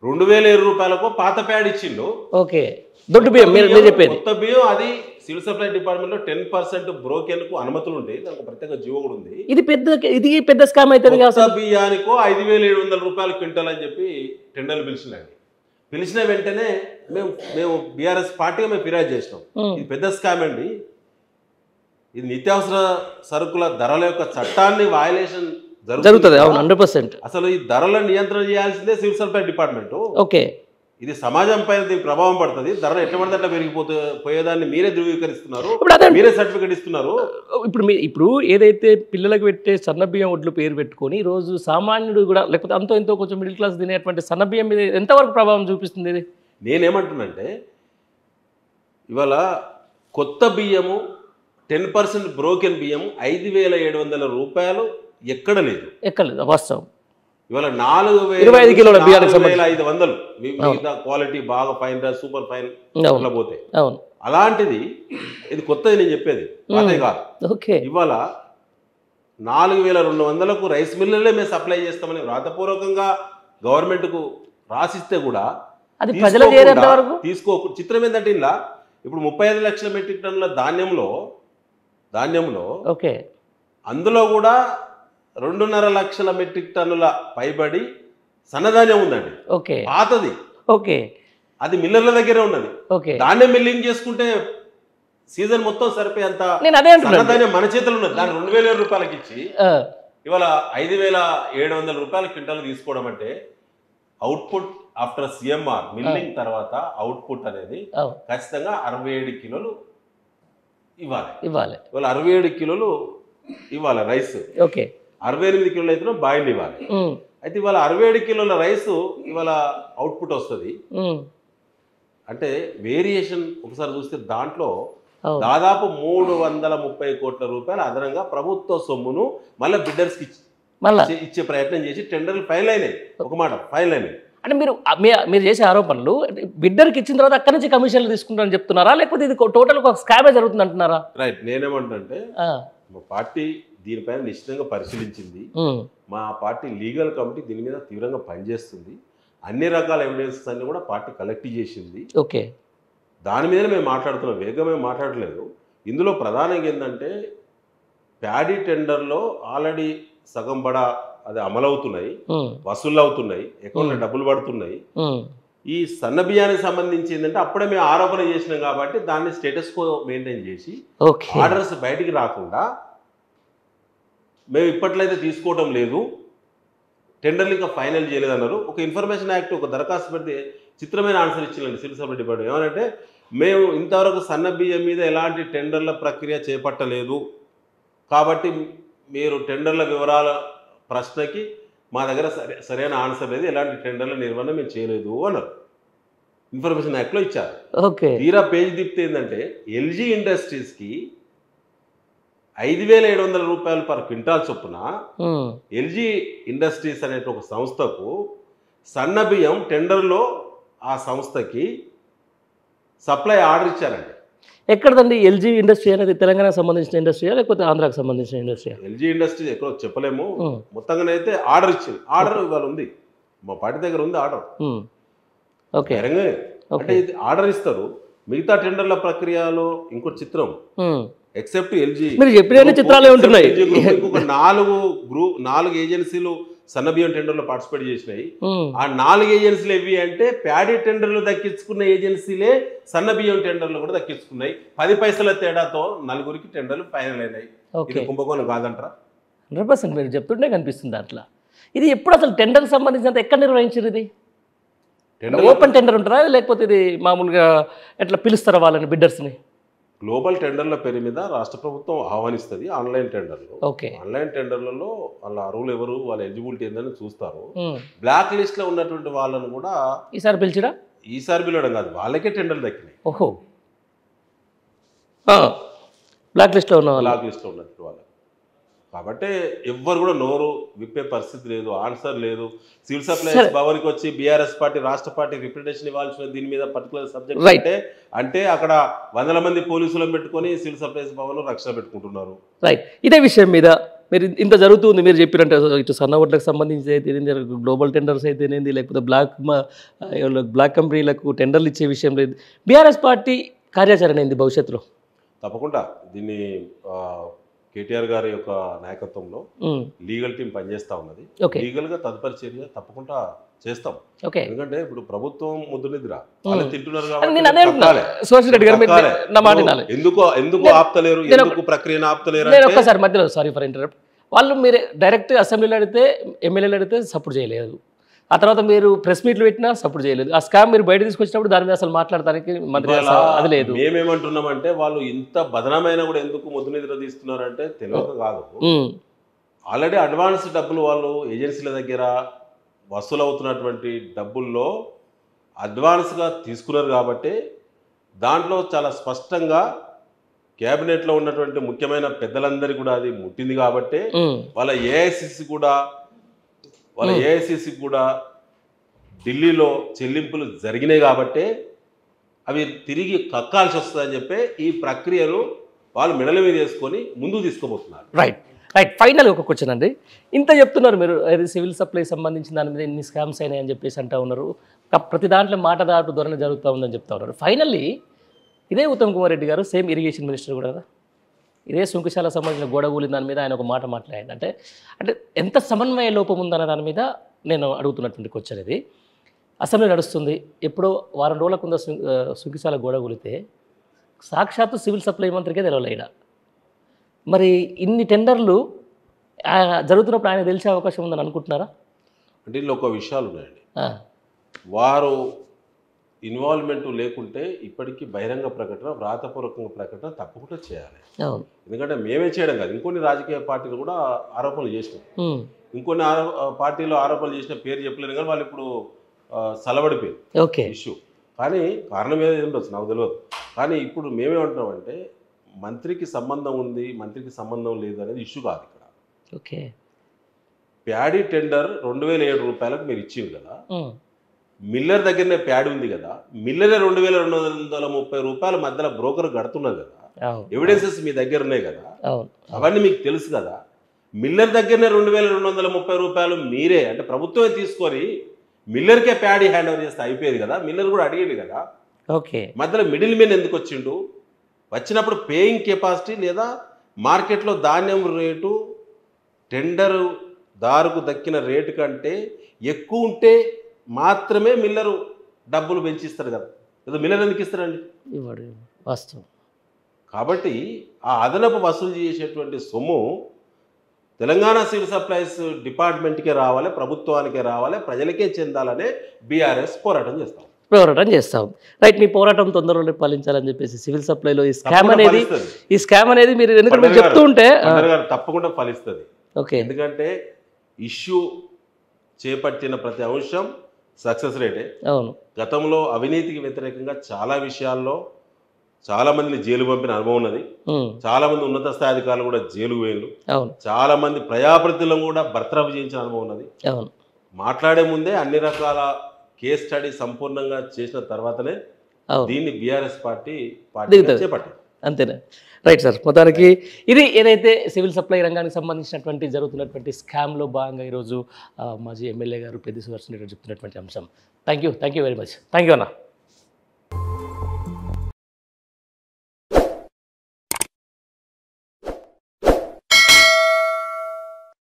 2,007 రూపాయలకు పాత ప్యాడ్ ఇచ్చిండు. ఓకే, దొడ్డు బియ్యం కొత్త బియ్యం అది సివిల్ సప్లై డిపార్ట్మెంట్ లో 10% బ్రోకెన్ కు అనుమతులు ఉంటాయి, దానికి ప్రత్యేక జీవో కూడా ఉంది. ఇది పెద్ద స్కామ్ అవుతుంది. కొత్త బియ్యానికో 5,700 రూపాయల క్వింటాల్ అని చెప్పి టెండర్లు పిలిచిన వెంటనే మేము బీఆర్ఎస్ పార్టీగా మేము ఫిర్యాదు చేసినాం, ఇది పెద్ద స్కామ్ అండి, ఇది నిత్యావసర సరుకుల ధరల యొక్క చట్టాన్ని వయలేషన్ జరుగుతుంది. 100%. అసలు ఈ ధరల నియంత్రణ చేయాల్సిందే సివిల్ సప్లై డిపార్ట్మెంట్. ఓకే, ఇది సమాజం పైన దీని ప్రభావం పడుతుంది. ధరలు ఎట్లా పడితే అట్లా పోయేదాన్ని మీరే ధృవీకరిస్తున్నారు, మీరే సర్టిఫికేట్ ఇస్తున్నారు. ఇప్పుడు ఏదైతే పిల్లలకు పెట్టే సన్నబియ్యం ఒడ్లు పేరు పెట్టుకొని ఈరోజు సామాన్యుడు కూడా లేకపోతే అంతో ఎంతో కొంచెం మిడిల్ క్లాస్ తినేటువంటి సన్నబియ్యం మీద ఎంతవరకు ప్రభావం చూపిస్తుంది ఇది? నేనేమంటున్నంటే ఇవాళ కొత్త బియ్యము 10% బ్రోకెన్ బియ్యము 5,700 రూపాయలు ఎక్కడ లేదు వాస్తవం. ఇవాళ 4,25 కిలోల బియ్యానికి 4,500 మిగతా క్వాలిటీ బాగా ఫైన్, సూపర్ ఫైన్ అట్లా పోతే. అలాంటిది ఇది కొత్తది నేను చెప్పేది, అదే కాదు. ఇవాళ 4,200కు రైస్ మిల్లులే మేము సప్లై చేస్తామని వ్రాతపూర్వకంగా గవర్నమెంట్కు రాసిస్తే కూడా తీసుకో. చిత్రం ఏంటంటే ఇలా ఇప్పుడు 35 లక్షల మెట్రిక్ టన్నుల ధాన్యంలో అందులో కూడా 2.5 లక్షల మెట్రిక్ టన్నుల పైబడి సన్నధాన్యం ఉందండి, పాతది. అది మిల్లర్ల దగ్గరే ఉన్నది. ధాన్యం మిల్లింగ్ చేసుకుంటే సీజన్ మొత్తం సరిపోయేంత సన్నధాన్యం మన చేతులు ఉన్నది. దాన్ని 2,000 రూపాయలకి ఇచ్చి ఇవాళ 5,700 రూపాయల క్వింటాల్ తీసుకోవడం అంటే అవుట్పుట్ ఆఫ్టర్ సిఎంఆర్ మిల్లింగ్ తర్వాత అవుట్పుట్ అనేది ఖచ్చితంగా 67 కిలోలు ఇవ్వాలి. ఇవాళ 67 కిలోలు ఇవ్వాలి రైస్. 68 కిలోలు అయితే బాయిల్ ఇవ్వాలి. అయితే ఇవాళ 67 కిలోల రైస్ ఇవాళ అవుట్పుట్ వస్తుంది అంటే వేరియేషన్ ఒకసారి చూస్తే దాంట్లో దాదాపు 330 కోట్ల రూపాయలు అదనంగా ప్రభుత్వ సొమ్మును మళ్ళీ బిడ్డర్స్కి ఇచ్చే ప్రయత్నం చేసి టెండర్లు ఫైల్ అయినాయి. ఒక మాట ఫైల్ అయినాయి అంటే మీరు చేసే ఆరోపణలు బిడ్డర్కి ఇచ్చిన తర్వాత అక్కడి నుంచి కమిషన్లు తీసుకుంటారని చెప్తున్నారా, లేకపోతే ఇది టోటల్ ఒక స్కామే జరుగుతుంది అంటున్నారా? రైట్, నేనేమంటే మా పార్టీ దీనిపైన నిశ్చితంగా పరిశీలించింది. మా పార్టీ లీగల్ కమిటీ దీని మీద తీవ్రంగా పనిచేస్తుంది. అన్ని రకాల ఎవిడెన్సెస్ అన్ని కూడా పార్టీ కలెక్ట్ చేసింది. దాని మీదనే మేము మాట్లాడుతున్నాం, వేగం మేము మాట్లాడలేదు. ఇందులో ప్రధానంగా ఏంటంటే ప్యాడీ టెండర్లో ఆల్రెడీ సగం బడా అది అమలవుతున్నాయి, వసూళ్ళు అవుతున్నాయి, అకౌంట్లో డబ్బులు పడుతున్నాయి. ఈ సన్న బియ్యానికి సంబంధించి ఏంటంటే అప్పుడే మేము ఆరోపణ చేసినాం కాబట్టి దాన్ని స్టేటస్ కో మెయింటైన్ చేసి ఆర్డర్స్ బయటికి రాకుండా మేము ఇప్పట్లయితే తీసుకోవటం లేదు, టెండర్లు ఇంకా ఫైనల్ చేయలేదన్నారు. ఒక ఇన్ఫర్మేషన్ యాక్ట్ ఒక దరఖాస్తు పెడితే చిత్రమైన ఆన్సర్ ఇచ్చిందండి సివిల్ సప్లై డిపార్ట్మెంట్. ఏమనంటే మేము ఇంతవరకు సన్న బియ్యం మీద ఎలాంటి టెండర్ల ప్రక్రియ చేపట్టలేదు కాబట్టి మీరు టెండర్ల వివరాల ప్రశ్నకి మా దగ్గర సరైన ఆన్సర్ లేదు, ఎలాంటి టెండర్ల నిర్వహణ మేము చేయలేదు అన్నారు. ఇన్ఫర్మేషన్ యాక్ట్లో ఇచ్చారు. ఓకే. తీరా పేజ్ తిప్పితే ఏంటంటే ఎల్జీ ఇండస్ట్రీస్కి 5,700 రూపాయలు పర్ క్వింటాల్ చొప్పున ఎల్జీ ఇండస్ట్రీస్ అనే ఒక సంస్థకు సన్న బియ్యం టెండర్లో ఆ సంస్థకి సప్లై ఆర్డర్ ఇచ్చారండి. ఎక్కడదండి ఎల్జీ ఇండస్ట్రీ అనేది? తెలంగాణకు సంబంధించిన ఇండస్ట్రీయా లేకపోతే ఆంధ్రాకు సంబంధించిన ఇండస్ట్రీయా? ఎల్జీ ఇండస్ట్రీ ఎక్కడో చెప్పలేము, మొత్తంగానైతే ఆర్డర్ ఇచ్చింది. ఆర్డర్ ఇవాళ ఉంది, మా పార్టీ దగ్గర ఉంది ఆర్డర్. ఓకే. అంటే ఇది ఆర్డర్ ఇస్తారు. మిగతా టెండర్ల ప్రక్రియలో ఇంకో చిత్రం, ఎక్సెప్ట్ ఎల్జీ మీరు చెప్పిన చిత్రాలే ఉంటున్నాయి. ఇంకొక 4 ఏజెన్సీలు సన్నబియ్యం టెండర్లో పార్టిసిపేట్ చేసినాయి. ఆ 4 ఏజెన్సీలు ఏవి అంటే ప్యాడీ టెండర్లు దక్కించుకున్న ఏజెన్సీలే సన్నబియ్యం టెండర్లు కూడా దక్కించుకున్నాయి. 10 పైసల తేడాతో 4 టెండర్లు ఫైనల్ అయినాయి. ఇది కుంభకోణం కాదంటారా? 100% మీరు చెప్తుంటే కనిపిస్తుంది అట్లా. ఇది ఎప్పుడు అసలు టెండర్కి సంబంధించినంత ఎక్కడ నిర్వహించారు? ఇది ఓపెన్ టెండర్ ఉంటారా లేకపోతే ఇది మామూలుగా ఎట్లా పిలుస్తారా వాళ్ళని బిడ్డర్స్ని? గ్లోబల్ టెండర్ల పేరు మీద రాష్ట్ర ప్రభుత్వం ఆహ్వానిస్తుంది ఆన్లైన్ టెండర్లు. ఓకే. ఆన్లైన్ టెండర్లలో వాళ్ళ అర్హులు ఎవరు, వాళ్ళ ఎలిజిబిలిటీ ఏందని చూస్తారు. బ్లాక్ లిస్ట్ లో ఉన్నటువంటి వాళ్ళను కూడా ఈసారి పిలిచిరా? ఈసారి పిలవడం కాదు, వాళ్ళకే టెండర్లు దక్కినాయి. ఓహో, బ్లాక్ లిస్ట్లో ఉన్న బ్లాక్ లిస్ట్లో ఉన్నట్టు వాళ్ళు. కాబట్టి ఎవ్వరు కూడా నోరు విప్పే పరిస్థితి లేదు, ఆన్సర్ లేదు. సివిల్ సప్లైస్ భవన్కి వచ్చి బీఆర్ఎస్ పార్టీ రాష్ట్ర పార్టీ రిప్రజెంటేషన్ ఇవ్వాల్సిన దీని మీద పర్టికులర్ సబ్జెక్ట్ అంటే అక్కడ 100 మంది పోలీసులను పెట్టుకొని సివిల్ సప్లైస్ భవన్ రక్షణ పెట్టుకుంటున్నారు. రైట్. ఇదే విషయం మీద మీరు ఇంత జరుగుతుంది మీరు చెప్పినట్టు, ఇటు సన్న ఓట్లకు సంబంధించి అయితే గ్లోబల్ టెండర్స్ అయితేనేది లేకపోతే బ్లాక్ కంపెనీలకు టెండర్లు ఇచ్చే విషయం లేదు. బీఆర్ఎస్ పార్టీ కార్యాచరణ ఏంది భవిష్యత్తులో? తప్పకుండా దీన్ని కేటీఆర్ గారి యొక్క నాయకత్వంలో లీగల్ టీం పనిచేస్తూ ఉన్నది. లీగల్గా తదుపరి చర్య తప్పకుండా చేస్తాం. ఎందుకంటే ఇప్పుడు ప్రభుత్వం ముద్దు నిద్ర వాళ్ళు తింటున్నారు కాబట్టి ఎందుకు ఆపుతలేరు, ఎందుకు ప్రక్రియను ఆపుతలేరు? ఒక్కసారి మధ్యలో సారీ ఫర్ ఇంటరప్ట్. వాళ్ళు మీరు డైరెక్ట్ అసెంబ్లీలో అడిగితే ఎమ్మెల్యేలు అడిగితే సపోర్ట్ చేయలేదు, ఆ తర్వాత మీరు ప్రెస్ మీట్లు పెట్టినా సపోర్ట్ చేయలేదు. ఆ స్కామ్ మీరు బయట తీసుకొచ్చినప్పుడు దాని మీద అసలు మాట్లాడటానికి మంత్రి అది లేదు. మేమేమంటున్నామంటే వాళ్ళు ఇంత బదనమైన కూడా ఎందుకు ముద్దు నిద్ర తీస్తున్నారంటే తెలియక కాదు. ఆల్రెడీ అడ్వాన్స్ డబ్బులు వాళ్ళు ఏజెన్సీల దగ్గర వసూలు అవుతున్నటువంటి డబ్బుల్లో అడ్వాన్స్గా తీసుకున్నారు కాబట్టి దాంట్లో చాలా స్పష్టంగా క్యాబినెట్లో ఉన్నటువంటి ముఖ్యమైన పెద్దలందరికీ కూడా అది ముట్టింది కాబట్టి వాళ్ళ ఏఐసిసి కూడా ఢిల్లీలో చెల్లింపులు జరిగినాయి కాబట్టి అవి తిరిగి కక్కాల్సి వస్తుందని చెప్పి ఈ ప్రక్రియను వాళ్ళు మెడల మీద వేసుకొని ముందుకు తీసుకోబోతున్నారు. రైట్. ఫైనల్ ఒక క్వశ్చన్ అండి. ఇంత చెప్తున్నారు మీరు, అది సివిల్ సప్లై సంబంధించిన దాని మీద ఎన్ని స్కామ్స్ అయినాయని చెప్పేసి అంటూ ఉన్నారు, ప్రతి దాంట్లో మాటదాటు ధోరణి జరుగుతూ ఉందని చెప్తా ఉన్నారు. ఫైనల్లీ ఇదే ఉత్తమ్ కుమార్ రెడ్డి గారు సేమ్ ఇరిగేషన్ మినిస్టర్ కూడా కదా, ఇదే సుంకుశాల సంబంధించిన గోడగూలి దాని మీద ఆయన ఒక మాట మాట్లాడాడు. అంటే ఎంత సమన్వయ లోపం ఉందన్న దాని మీద నేను అడుగుతున్నటువంటి క్వశ్చన్ ఇది. అసెంబ్లీ నడుస్తుంది, ఎప్పుడో వారం రోజుల కింద సుంకుశాల గోడగూలితే సాక్షాత్తు సివిల్ సప్లై మంత్రికే తెలవలేడా? మరి ఇన్ని టెండర్లు జరుగుతున్నప్పుడు ఆయన తెలిసే అవకాశం ఉందని అనుకుంటున్నారా? అంటే ఇందులో ఒక విషయాలు ఉన్నాయండి. వారు ఇన్వాల్వ్మెంట్ లేకుంటే ఇప్పటికీ బహిరంగ ప్రకటన, వ్రాతపూర్వకంగా ప్రకటన తప్పకుండా చేయాలి. ఎందుకంటే మేమే చేయడం కాదు, ఇంకొన్ని రాజకీయ పార్టీలు కూడా ఆరోపణలు చేసినాయి. ఇంకొన్ని పార్టీలు ఆరోపణలు చేసిన పేరు చెప్పలేను కానీ వాళ్ళు ఇప్పుడు సలబడిపోయింది ఇష్యూ. కానీ కారణం ఏదో ఉండొచ్చు, నాకు తెలియదు. కానీ ఇప్పుడు మేమేమంటున్నామంటే మంత్రికి సంబంధం ఉంది, మంత్రికి సంబంధం లేదు అనేది ఇష్యూ కాదు ఇక్కడ. ప్యాడీ టెండర్ 2,007 రూపాయలకు మీరు ఇచ్చింది కదా, మిల్లర్ దగ్గరనే ప్యాడ్ ఉంది కదా, మిల్లరే 2,230 రూపాయల మధ్యలో బ్రోకర్ కడుతున్నది కదా, ఎవిడెన్సెస్ మీ దగ్గర ఉన్నాయి కదా, అవన్నీ మీకు తెలుసు కదా. మిల్లర్ దగ్గరనే 2,230 రూపాయలు మీరే అంటే ప్రభుత్వమే తీసుకొని మిల్లర్కే ప్యాడీ హ్యాండ్ ఓవర్ చేస్తే అయిపోయేది కదా. మిల్లర్ కూడా అడిగేది కదా. మధ్యలో మిడిల్ మెన్ ఎందుకు వచ్చిండు? వచ్చినప్పుడు పేయింగ్ కెపాసిటీ లేదా మార్కెట్లో ధాన్యం రేటు టెండర్ దారుకు దక్కిన రేటు కంటే ఎక్కువ ఉంటే మాత్రమే మిల్లరు డబ్బులు పెంచిస్తారు కదా. లేదా మిల్లర్ ఎందుకు ఇస్తారండి? వాస్తవం. కాబట్టి ఆ అదనపు వసూలు చేసేటువంటి సొమ్ము తెలంగాణ సివిల్ సప్లైస్ డిపార్ట్మెంట్కే రావాలి, ప్రభుత్వానికే రావాలి, ప్రజలకే చెందాలనే బీఆర్ఎస్ పోరాటం చేస్తాం. రైట్. మీ పోరాటం తొందరలో ఫలించాలని చెప్పేసి సివిల్ సప్లైలో ఈ స్కామ్ అనేది మీరు ఎందుకంటే చెప్తూ ఉంటే తప్పకుండా ఫలిస్తుంది. ఎందుకంటే ఇష్యూ చేపట్టిన ప్రతి అంశం సక్సెస్ రేటే. అవును. గతంలో అవినీతికి వ్యతిరేకంగా చాలా విషయాల్లో చాలా మందిని జైలు పంపిన అనుభవం ఉన్నది. చాలా మంది ఉన్నత స్థాయి అధికారులు కూడా జైలు పోయినారు. అవును. చాలా మంది ప్రజాప్రతినిధులను కూడా బర్తరఫ్ చేయించిన అనుభవం ఉన్నది. అవును. మాట్లాడే ముందే అన్ని రకాల కేస్ స్టడీ సంపూర్ణంగా చేసిన తర్వాతనే దీన్ని బీఆర్ఎస్ పార్టీ చేపట్టింది. అంతేనా? Right sir. మొత్తానికి ఇది ఏదైతే సివిల్ సప్లై రంగానికి సంబంధించినటువంటి జరుగుతున్నటువంటి స్కామ్లో భాగంగా ఈరోజు మాజీ ఎమ్మెల్యే గారు పెద్ది సుదర్శన్ రెడ్డి చెప్తున్నటువంటి అంశం. Thank you very much. Thank you అన్న.